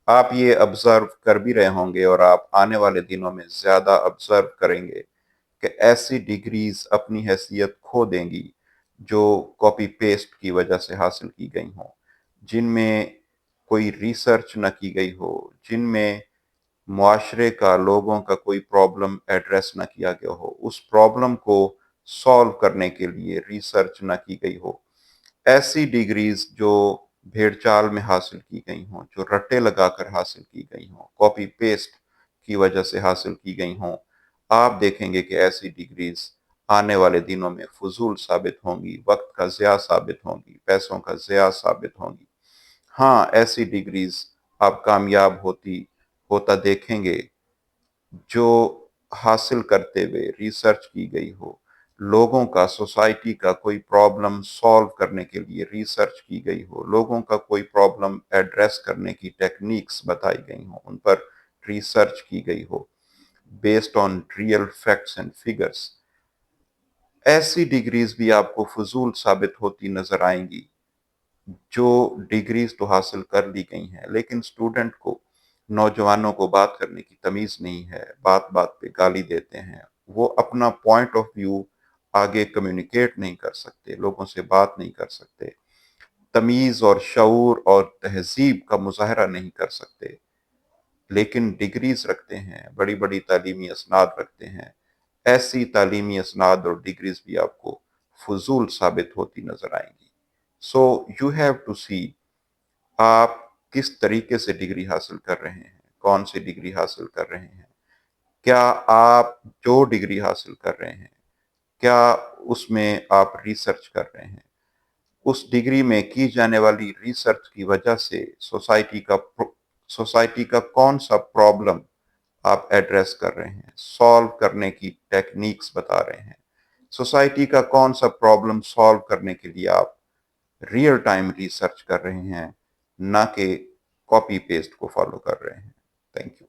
آپ یہ آبزرو کر بھی رہے ہوں گے اور آپ آنے والے دنوں میں زیادہ آبزرو کریں گے کہ ایسی ڈگریز اپنی حیثیت کھو دیں گی جو کاپی پیسٹ کی وجہ سے حاصل کی گئی ہوں، جن میں کوئی ریسرچ نہ کی گئی ہو، جن میں معاشرے کا، لوگوں کا کوئی پرابلم ایڈریس نہ کیا گیا ہو، اس پرابلم کو سالو کرنے کے لیے ریسرچ نہ کی گئی ہو۔ ایسی ڈگریز جو بھیڑ چال میں حاصل کی گئی ہوں، جو رٹے لگا کر حاصل کی گئی ہوں، کاپی پیسٹ کی وجہ سے حاصل کی گئی ہوں، آپ دیکھیں گے کہ ایسی ڈگریز آنے والے دنوں میں فضول ثابت ہوں گی، وقت کا ضیاع ثابت ہوں گی، پیسوں کا ضیاع ثابت ہوں گی۔ ہاں، ایسی ڈگریز آپ کامیاب ہوتا دیکھیں گے جو حاصل کرتے ہوئے ریسرچ کی گئی ہو، لوگوں کا، سوسائٹی کا کوئی پرابلم سالو کرنے کے لیے ریسرچ کی گئی ہو، لوگوں کا کوئی پرابلم ایڈریس کرنے کی ٹیکنیکس بتائی گئی ہوں، ان پر ریسرچ کی گئی ہو based on real facts and figures. ایسی ڈگریز بھی آپ کو فضول ثابت ہوتی نظر آئیں گی۔ جو ڈگریز تو حاصل کر لی گئی ہیں، لیکن اسٹوڈنٹ کو، نوجوانوں کو بات کرنے کی تمیز نہیں ہے، بات بات پہ گالی دیتے ہیں، وہ اپنا پوائنٹ آف ویو آگے کمیونیکیٹ نہیں کر سکتے، لوگوں سے بات نہیں کر سکتے، تمیز اور شعور اور تہذیب کا مظاہرہ نہیں کر سکتے، لیکن ڈگریز رکھتے ہیں، بڑی بڑی تعلیمی اسناد رکھتے ہیں۔ ایسی تعلیمی اسناد اور ڈگریز بھی آپ کو فضول ثابت ہوتی نظر آئیں گی۔ سو یو ہیو ٹو سی آپ کس طریقے سے ڈگری حاصل کر رہے ہیں، کون سی ڈگری حاصل کر رہے ہیں، کیا آپ جو ڈگری حاصل کر رہے ہیں کیا اس میں آپ ریسرچ کر رہے ہیں، اس ڈگری میں کی جانے والی ریسرچ کی وجہ سے سوسائٹی کا کون سا پرابلم آپ ایڈریس کر رہے ہیں، سالو کرنے کی ٹیکنیکس بتا رہے ہیں، سوسائٹی کا کون سا پرابلم سالو کرنے کے لیے آپ ریئل ٹائم ریسرچ کر رہے ہیں، نہ کہ کاپی پیسٹ کو فالو کر رہے ہیں۔ Thank you.